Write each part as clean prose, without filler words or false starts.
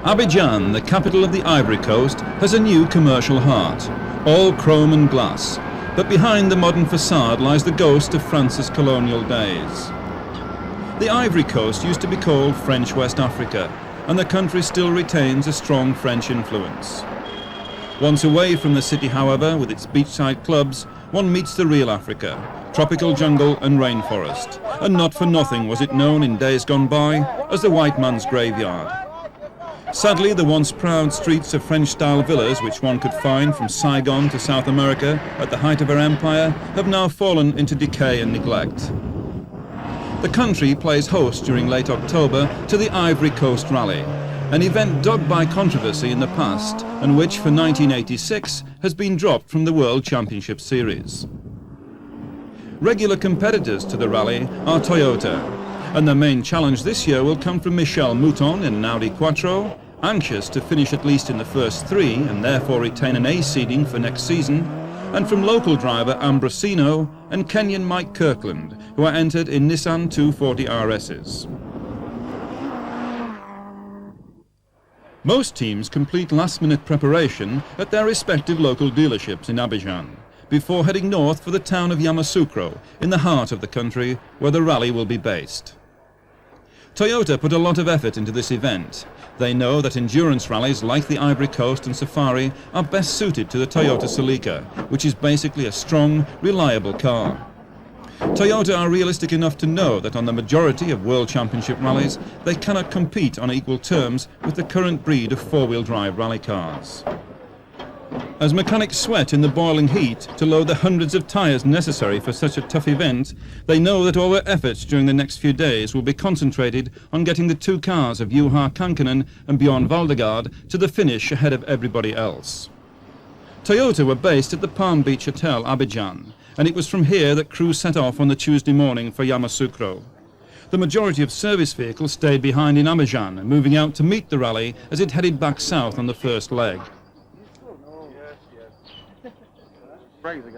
Abidjan, the capital of the Ivory Coast, has a new commercial heart, all chrome and glass, but behind the modern facade lies the ghost of France's colonial days. The Ivory Coast used to be called French West Africa, and the country still retains a strong French influence. Once away from the city, however, with its beachside clubs, one meets the real Africa, tropical jungle and rainforest, and not for nothing was it known in days gone by as the white man's graveyard. Sadly, the once proud streets of French-style villas, which one could find from Saigon to South America at the height of her empire, have now fallen into decay and neglect. The country plays host during late October to the Ivory Coast Rally, an event dogged by controversy in the past and which for 1986 has been dropped from the World Championship Series. Regular competitors to the rally are Toyota, and the main challenge this year will come from Michel Mouton in an Audi Quattro, anxious to finish at least in the first three and therefore retain an A seeding for next season, and from local driver Ambrosino and Kenyan Mike Kirkland, who are entered in Nissan 240 RSs. Most teams complete last-minute preparation at their respective local dealerships in Abidjan, before heading north for the town of Yamoussoukro, in the heart of the country where the rally will be based. Toyota put a lot of effort into this event. They know that endurance rallies like the Ivory Coast and Safari are best suited to the Toyota Celica, which is basically a strong, reliable car. Toyota are realistic enough to know that on the majority of World Championship rallies, they cannot compete on equal terms with the current breed of four-wheel drive rally cars. As mechanics sweat in the boiling heat to load the hundreds of tyres necessary for such a tough event, they know that all their efforts during the next few days will be concentrated on getting the two cars of Juha Kankkunen and Bjorn Valdegaard to the finish ahead of everybody else. Toyota were based at the Palm Beach Hotel, Abidjan, and it was from here that crews set off on the Tuesday morning for Yamoussoukro. The majority of service vehicles stayed behind in Abidjan, moving out to meet the rally as it headed back south on the first leg.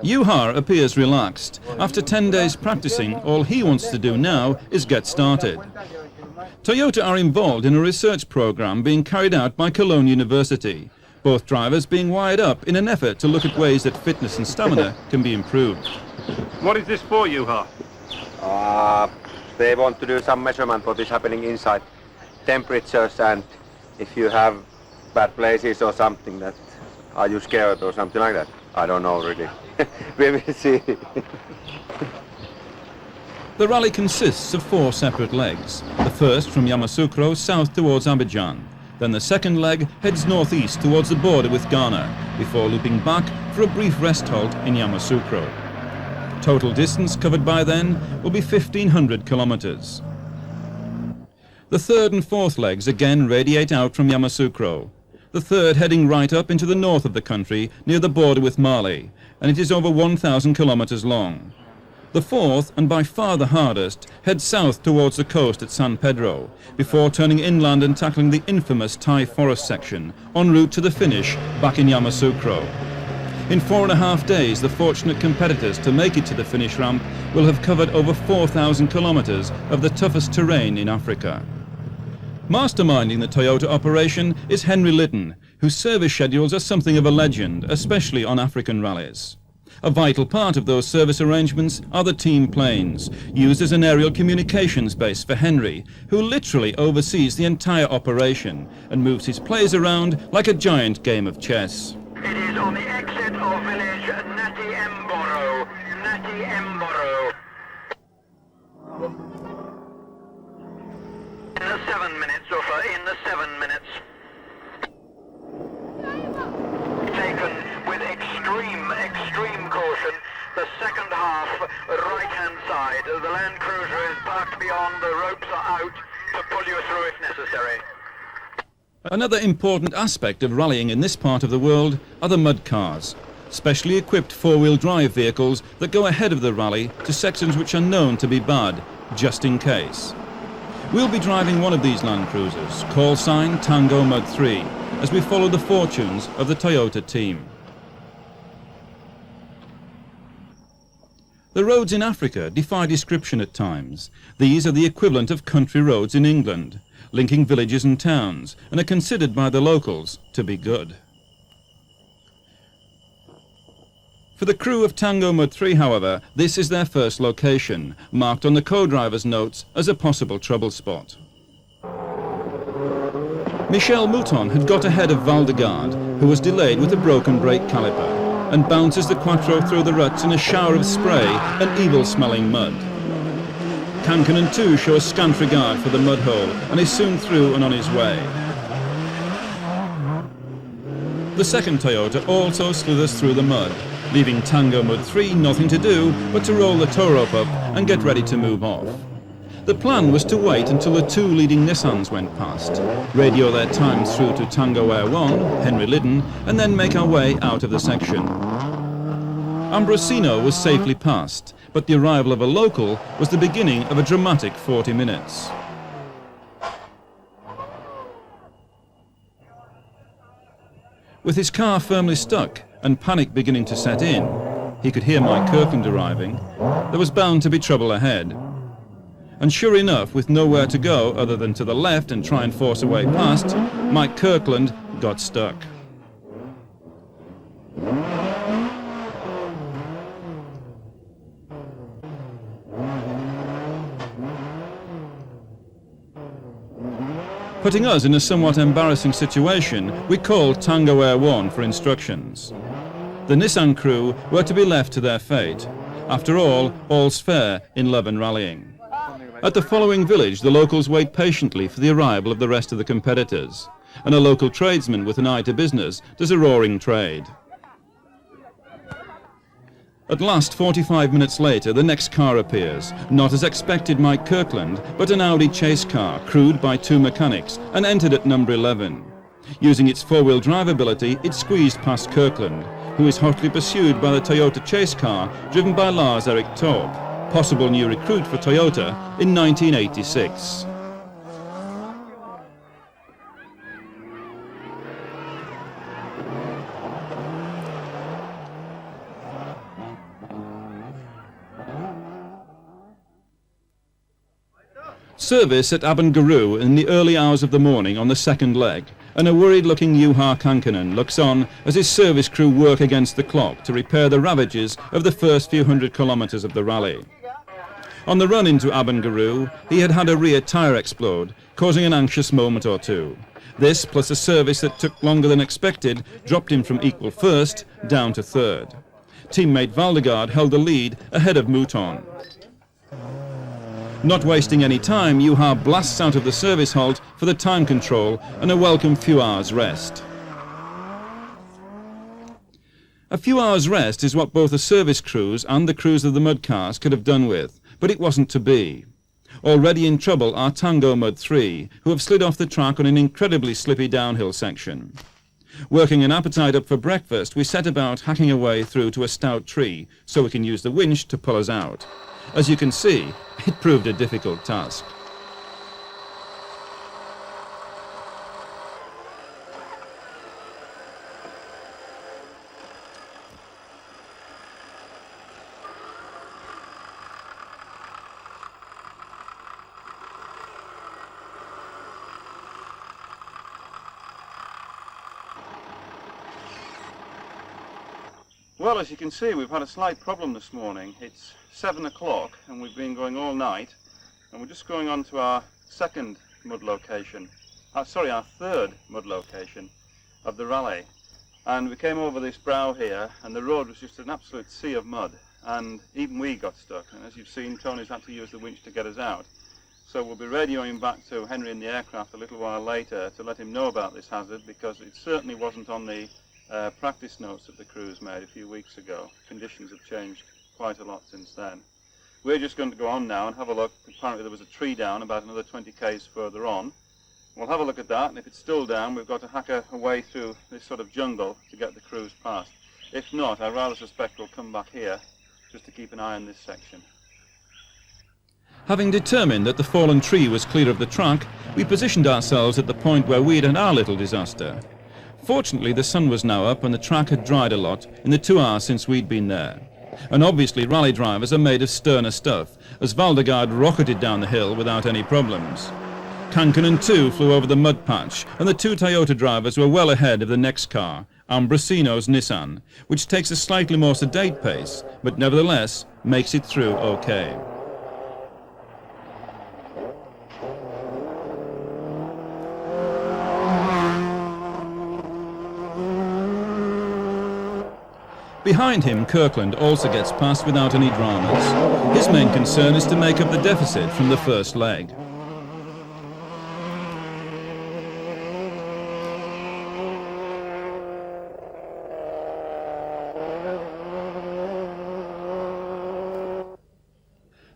Juha appears relaxed. After 10 days practicing, all he wants to do now is get started. Toyota are involved in a research program being carried out by Cologne University, both drivers being wired up in an effort to look at ways that fitness and stamina can be improved. What is this for, Juha? They want to do some measurement what is happening inside, temperatures, and if you have bad places or something, that are you scared or something like that. I don't know really. We will see. The rally consists of 4 separate legs. The first from Yamoussoukro south towards Abidjan. Then the second leg heads northeast towards the border with Ghana, before looping back for a brief rest halt in Yamoussoukro. Total distance covered by then will be 1,500 kilometers. The third and fourth legs again radiate out from Yamoussoukro. The third heading right up into the north of the country near the border with Mali, and it is over 1,000 kilometers long. The fourth, and by far the hardest, heads south towards the coast at San Pedro, before turning inland and tackling the infamous Thai forest section, en route to the finish back in Yamoussoukro. In 4.5 days, the fortunate competitors to make it to the finish ramp will have covered over 4,000 kilometers of the toughest terrain in Africa. Masterminding the Toyota operation is Henry Litton, whose service schedules are something of a legend, especially on African rallies. A vital part of those service arrangements are the team planes, used as an aerial communications base for Henry, who literally oversees the entire operation and moves his plays around like a giant game of chess. It is on the exit of village Nati Mboro. Nati Mboro. In the 7 minutes, Ufa, in the 7 minutes. Taken with extreme caution. The second half, right-hand side. The Land Cruiser is parked beyond, the ropes are out to pull you through if necessary. Another important aspect of rallying in this part of the world are the mud cars, specially equipped four-wheel drive vehicles that go ahead of the rally to sections which are known to be bad, just in case. We'll be driving one of these Land Cruisers, call sign Tango Mud 3, as we follow the fortunes of the Toyota team. The roads in Africa defy description at times. These are the equivalent of country roads in England. linking villages and towns, and are considered by the locals to be good. For the crew of Tango Mud 3, however, this is their first location, marked on the co-driver's notes as a possible trouble spot. Michel Mouton had got ahead of Valdegarde, who was delayed with a broken brake caliper, and bounces the Quattro through the ruts in a shower of spray and evil-smelling mud. Kankkunen too shows scant regard for the mud hole and is soon through and on his way. The second Toyota also slithers through the mud, leaving Tango Mud 3 nothing to do but to roll the tow rope up and get ready to move off. The plan was to wait until the two leading Nissans went past, radio their times through to Tango Air 1, Henry Liddon, and then make our way out of the section. Ambrosino was safely past, but the arrival of a local was the beginning of a dramatic 40 minutes. With his car firmly stuck and panic beginning to set in, he could hear Mike Kirkland arriving. There was bound to be trouble ahead. And sure enough, with nowhere to go other than to the left and try and force a way past, Mike Kirkland got stuck. Putting us in a somewhat embarrassing situation, we called Tango Air 1 for instructions. The Nissan crew were to be left to their fate. After all, all's fair in love and rallying. At the following village, the locals wait patiently for the arrival of the rest of the competitors, and a local tradesman with an eye to business does a roaring trade. At last, 45 minutes later, the next car appears. Not as expected Mike Kirkland, but an Audi chase car, crewed by two mechanics, and entered at number 11. Using its four-wheel drive ability, it squeezed past Kirkland, who is hotly pursued by the Toyota chase car, driven by Lars-Erik Torp, possible new recruit for Toyota in 1986. Service at Abangaroo in the early hours of the morning on the second leg, and a worried-looking Juha Kankkunen looks on as his service crew work against the clock to repair the ravages of the first few hundred kilometres of the rally. On the run into Abangaroo, he had had a rear tyre explode, causing an anxious moment or two. This, plus a service that took longer than expected, dropped him from equal first down to third. Teammate Valdegarde held the lead ahead of Mouton. Not wasting any time, Juha blasts out of the service halt for the time control and a welcome few hours rest. A few hours rest is what both the service crews and the crews of the mud cars could have done with, but it wasn't to be. Already in trouble are Tango Mud 3, who have slid off the track on an incredibly slippy downhill section. Working an appetite up for breakfast, we set about hacking away through to a stout tree so we can use the winch to pull us out. As you can see, it proved a difficult task. Well, as you can see, we've had a slight problem this morning. It's 7 o'clock and we've been going all night, and we're just going on to our second mud location. Our third mud location of the rally. And we came over this brow here and the road was just an absolute sea of mud, and even we got stuck. And as you've seen, Tony's had to use the winch to get us out. So we'll be radioing back to Henry in the aircraft a little while later to let him know about this hazard, because it certainly wasn't on the practice notes that the crews made a few weeks ago. Conditions have changed quite a lot since then. We're just going to go on now and have a look. Apparently there was a tree down about another 20 k's further on. We'll have a look at that, and if it's still down, we've got to hack a way through this sort of jungle to get the crews past. If not, I rather suspect we'll come back here just to keep an eye on this section. Having determined that the fallen tree was clear of the track, we positioned ourselves at the point where we'd had our little disaster. Fortunately, the sun was now up and the track had dried a lot in the 2 hours since we'd been there. And obviously rally drivers are made of sterner stuff, as Valdegarde rocketed down the hill without any problems. Kankkunen too flew over the mud patch, and the two Toyota drivers were well ahead of the next car, Ambrosino's Nissan, which takes a slightly more sedate pace, but nevertheless makes it through okay. Behind him, Kirkland also gets past without any dramas. His main concern is to make up the deficit from the first leg.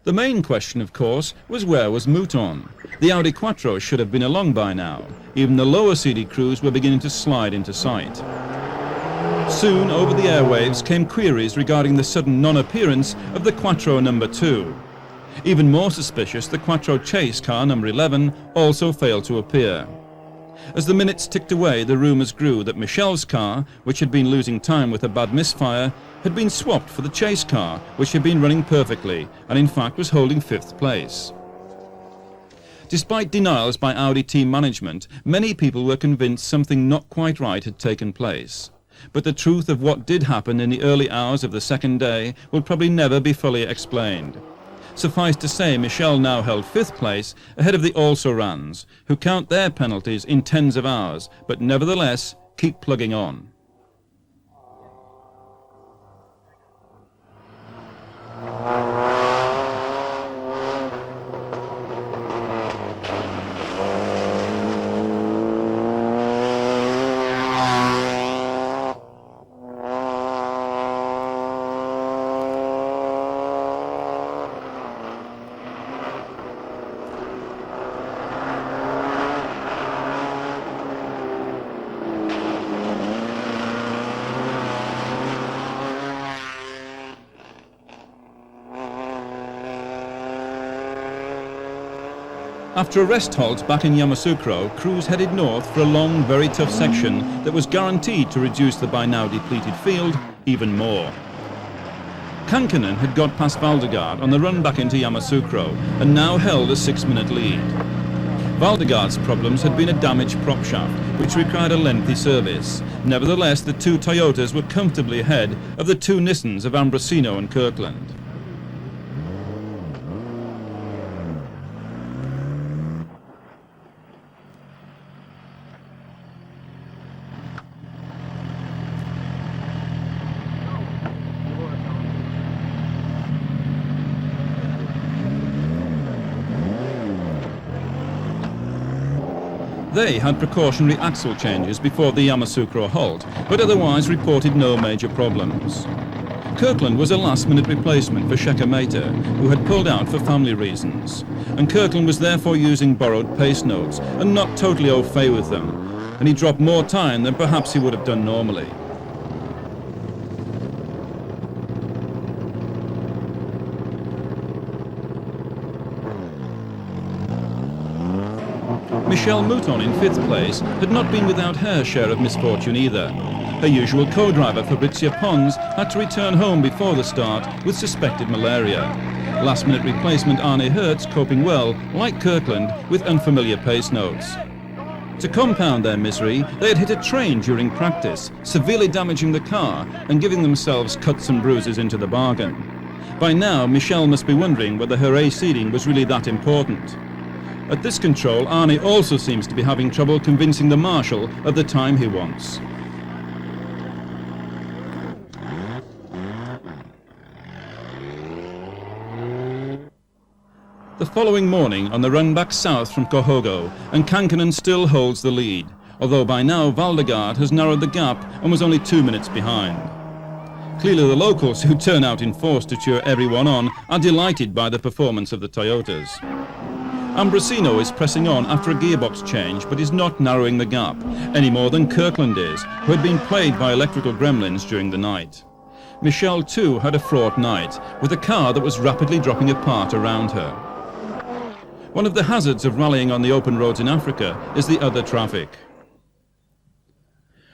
The main question, of course, was where was Mouton? The Audi Quattro should have been along by now. Even the lower seated crews were beginning to slide into sight. Soon, over the airwaves, came queries regarding the sudden non-appearance of the Quattro number 2. Even more suspicious, the Quattro chase car number 11 also failed to appear. As the minutes ticked away, the rumours grew that Michel's car, which had been losing time with a bad misfire, had been swapped for the chase car, which had been running perfectly and in fact was holding 5th place. Despite denials by Audi team management, many people were convinced something not quite right had taken place. But the truth of what did happen in the early hours of the second day will probably never be fully explained. Suffice to say, Michel now held 5th place ahead of the also-rans, who count their penalties in tens of hours, but nevertheless keep plugging on. After a rest halt back in Yamoussoukro, crews headed north for a long, very tough section that was guaranteed to reduce the by now depleted field even more. Kankkunen had got past Valdegaard on the run back into Yamoussoukro and now held a 6-minute lead. Valdegaard's problems had been a damaged prop shaft, which required a lengthy service. Nevertheless, the two Toyotas were comfortably ahead of the two Nissans of Ambrosino and Kirkland. They had precautionary axle changes before the Yamoussoukro halt, but otherwise reported no major problems. Kirkland was a last-minute replacement for Shekameta, who had pulled out for family reasons, and Kirkland was therefore using borrowed pace notes and not totally au fait with them, and he dropped more time than perhaps he would have done normally. Michelle Mouton in 5th place had not been without her share of misfortune either. Her usual co-driver Fabrizia Pons had to return home before the start with suspected malaria. Last-minute replacement Arne Hertz coping well, like Kirkland, with unfamiliar pace notes. To compound their misery, they had hit a train during practice, severely damaging the car and giving themselves cuts and bruises into the bargain. By now, Michelle must be wondering whether her A seeding was really that important. At this control, Arne also seems to be having trouble convincing the marshal of the time he wants. The following morning, on the run back south from Kohogo, and Kankkunen still holds the lead, although by now Valdegaard has narrowed the gap and was only 2 minutes behind. Clearly the locals, who turn out in force to cheer everyone on, are delighted by the performance of the Toyotas. Ambrosino is pressing on after a gearbox change, but is not narrowing the gap, any more than Kirkland is, who had been plagued by electrical gremlins during the night. Michelle too had a fraught night, with a car that was rapidly dropping apart around her. One of the hazards of rallying on the open roads in Africa is the other traffic.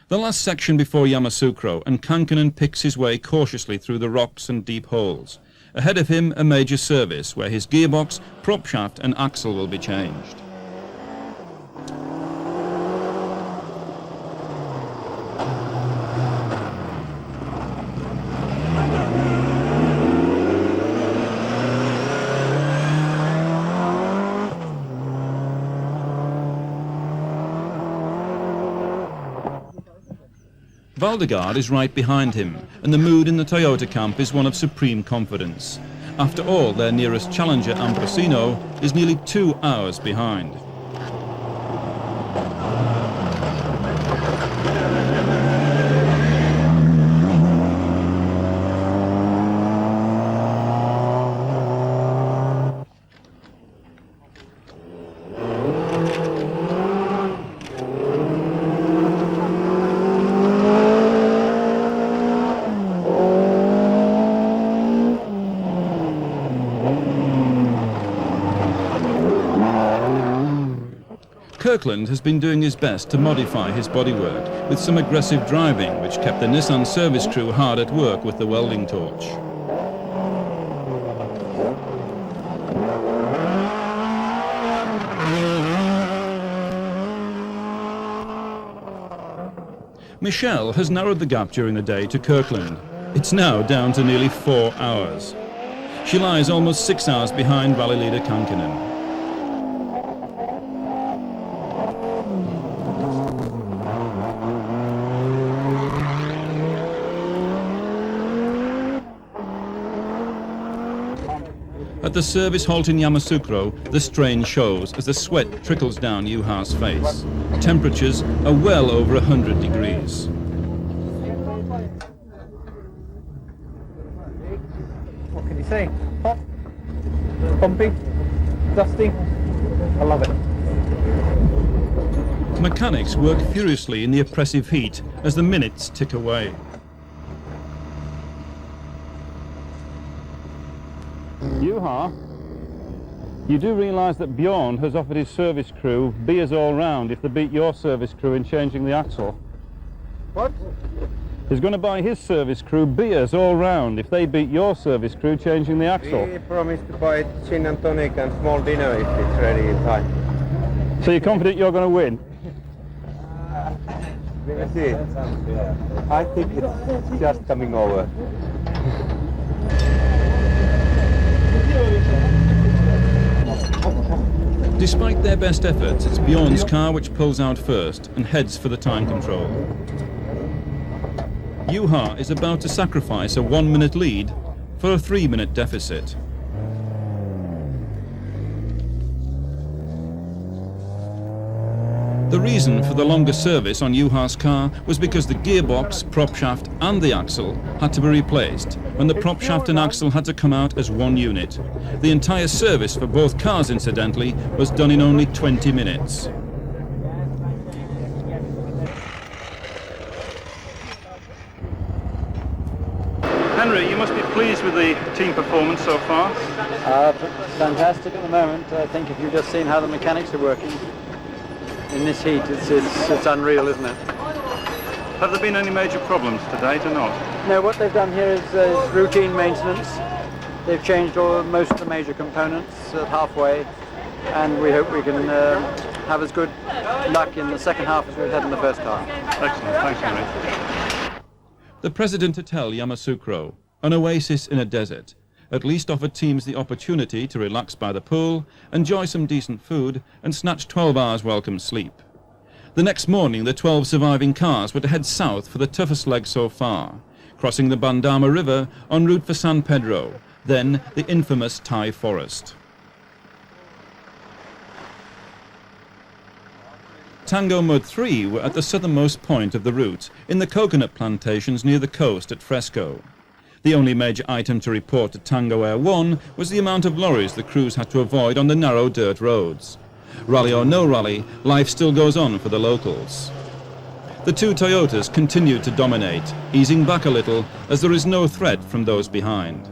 The last section before Yamoussoukro, and Kankkunen picks his way cautiously through the rocks and deep holes. Ahead of him, a major service where his gearbox, prop shaft and axle will be changed. Valdegaard is right behind him, and the mood in the Toyota camp is one of supreme confidence. After all, their nearest challenger, Ambrosino, is nearly 2 hours behind. Kirkland has been doing his best to modify his bodywork with some aggressive driving, which kept the Nissan service crew hard at work with the welding torch. Michelle has narrowed the gap during the day to Kirkland. It's now down to nearly 4 hours. She lies almost 6 hours behind rally leader Kankinen. At the service halt in Yamoussoukro, the strain shows as the sweat trickles down Juha's face. Temperatures are well over 100 degrees. What can you say? Hot? Bumpy? Dusty? I love it. Mechanics work furiously in the oppressive heat as the minutes tick away. Juha, you do realise that Bjorn has offered his service crew beers all round if they beat your service crew in changing the axle. What? He's going to buy his service crew beers all round if they beat your service crew changing the axle. We promised to buy gin and tonic and small dinner if it's ready in time. So you're confident you're going to win? We'll see. I think it's just coming over. Despite their best efforts, it's Bjorn's car which pulls out first and heads for the time control. Juha is about to sacrifice a 1-minute lead for a 3-minute deficit. The reason for the longer service on Juha's car was because the gearbox, prop shaft and the axle had to be replaced when the prop shaft and axle had to come out as one unit. The entire service for both cars, incidentally, was done in only 20 minutes. Henry, you must be pleased with the team performance so far. Fantastic at the moment. I think if you've just seen how the mechanics are working in this heat, it's unreal, isn't it? Have there been any major problems to date or not? No, what they've done here is routine maintenance. They've changed most of the major components at halfway, and we hope we can have as good luck in the second half as we've had in the first half. Excellent, thanks Henry. The President Hotel Yamoussoukro, an oasis in a desert, at least offered teams the opportunity to relax by the pool, enjoy some decent food and snatch 12 hours welcome sleep. The next morning the 12 surviving cars were to head south for the toughest leg so far, crossing the Bandama River en route for San Pedro, then the infamous Thai forest. Tango Mud 3 were at the southernmost point of the route, in the coconut plantations near the coast at Fresco. The only major item to report to Tango Air 1 was the amount of lorries the crews had to avoid on the narrow dirt roads. Rally or no rally, life still goes on for the locals. The two Toyotas continued to dominate, easing back a little as there is no threat from those behind.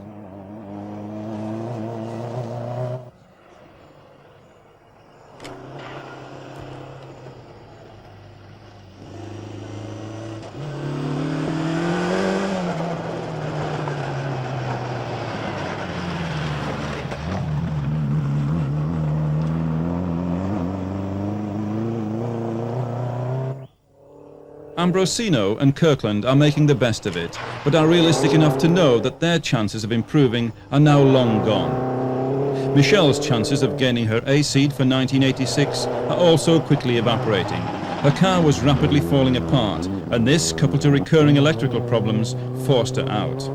Ambrosino and Kirkland are making the best of it, but are realistic enough to know that their chances of improving are now long gone. Michelle's chances of gaining her A seed for 1986 are also quickly evaporating. Her car was rapidly falling apart, and this, coupled to recurring electrical problems, forced her out.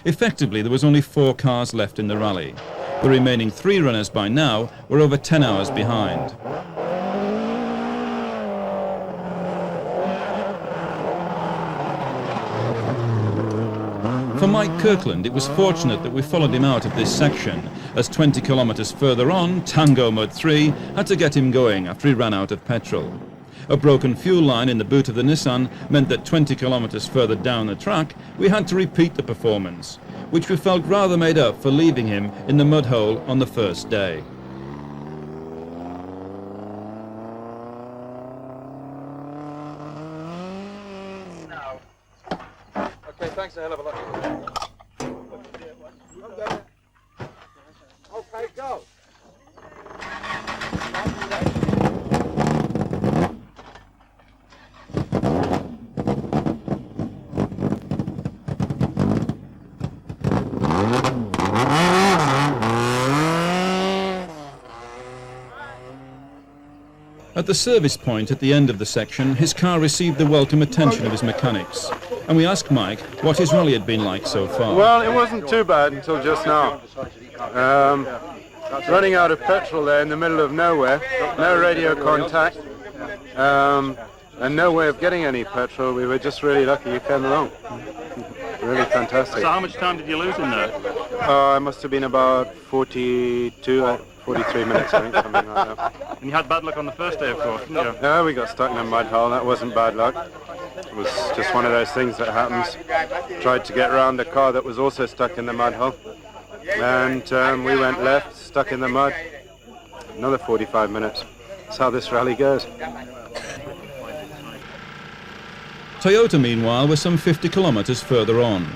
Effectively, there was only 4 cars left in the rally. The remaining 3 runners by now were over 10 hours behind. For Mike Kirkland, it was fortunate that we followed him out of this section, as 20 kilometres further on, Tango Mud 3 had to get him going after he ran out of petrol. A broken fuel line in the boot of the Nissan meant that 20 kilometres further down the track, we had to repeat the performance, which we felt rather made up for leaving him in the mud hole on the first day. Okay, thanks a hell of a lot. Okay, go. At the service point at the end of the section, his car received the welcome attention of his mechanics, and we asked Mike what his rally had been like so far. Well, it wasn't too bad until just now. Running out of petrol there in the middle of nowhere, no radio contact, and no way of getting any petrol. We were just really lucky you came along. Really fantastic. So how much time did you lose in there? I must have been about 42, 43 minutes, I think, something like that. And you had bad luck on the first day, of course, didn't you? We got stuck in a mud hole. That wasn't bad luck. It was just one of those things that happens. Tried to get around a car that was also stuck in the mud hole. And we went left, stuck in the mud. Another 45 minutes. That's how this rally goes. Toyota, meanwhile, was some 50 kilometres further on.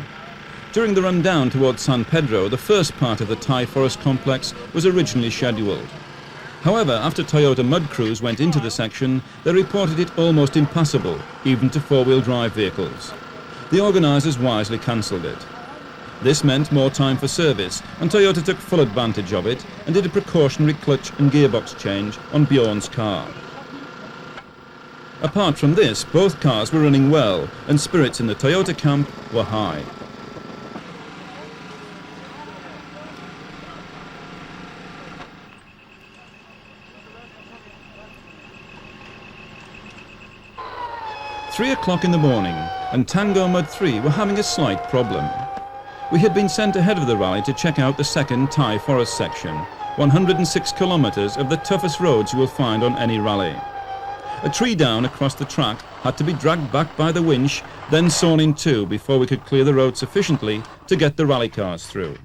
During the run down towards San Pedro, the first part of the Thai Forest complex was originally scheduled. However, after Toyota mud crews went into the section, they reported it almost impassable, even to four-wheel drive vehicles. The organisers wisely cancelled it. This meant more time for service, and Toyota took full advantage of it and did a precautionary clutch and gearbox change on Bjorn's car. Apart from this, both cars were running well, and spirits in the Toyota camp were high. "3 o'clock in the morning, and Tango Mud 3 were having a slight problem. We had been sent ahead of the rally to check out the second Thai Forest section, 106 kilometres of the toughest roads you will find on any rally. A tree down across the track had to be dragged back by the winch, then sawn in two before we could clear the road sufficiently to get the rally cars through.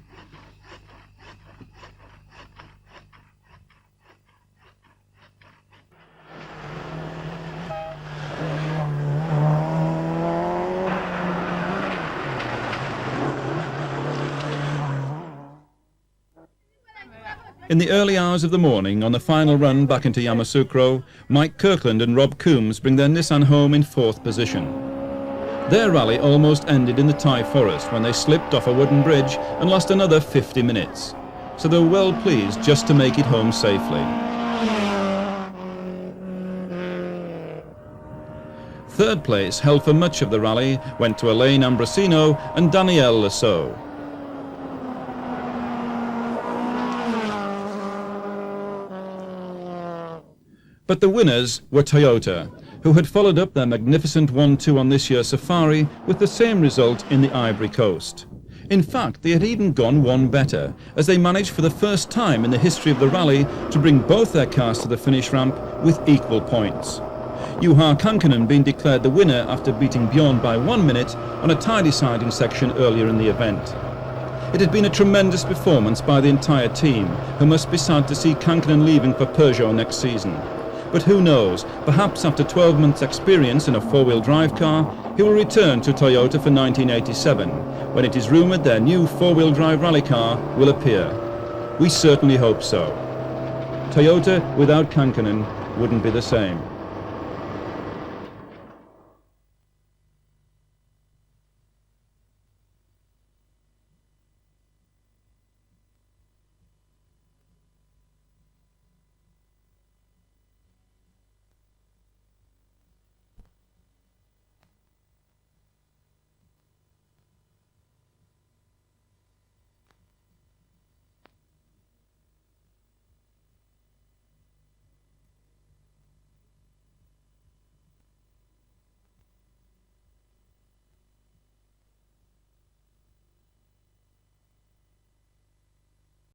In the early hours of the morning, on the final run back into Yamoussoukro, Mike Kirkland and Rob Coombs bring their Nissan home in 4th position. Their rally almost ended in the Thai Forest when they slipped off a wooden bridge and lost another 50 minutes. So they were well pleased just to make it home safely. Third place, held for much of the rally, went to Elaine Ambrosino and Danielle Lasso. But the winners were Toyota, who had followed up their magnificent 1-2 on this year's safari with the same result in the Ivory Coast. In fact, they had even gone one better, as they managed for the first time in the history of the rally to bring both their cars to the finish ramp with equal points. Juha Kankkunen being declared the winner after beating Bjorn by 1 minute on a tie deciding section earlier in the event. It had been a tremendous performance by the entire team, who must be sad to see Kankkunen leaving for Peugeot next season. But who knows, perhaps after 12 months' experience in a four-wheel drive car, he will return to Toyota for 1987, when it is rumoured their new four-wheel drive rally car will appear. We certainly hope so. Toyota without Kankkunen wouldn't be the same.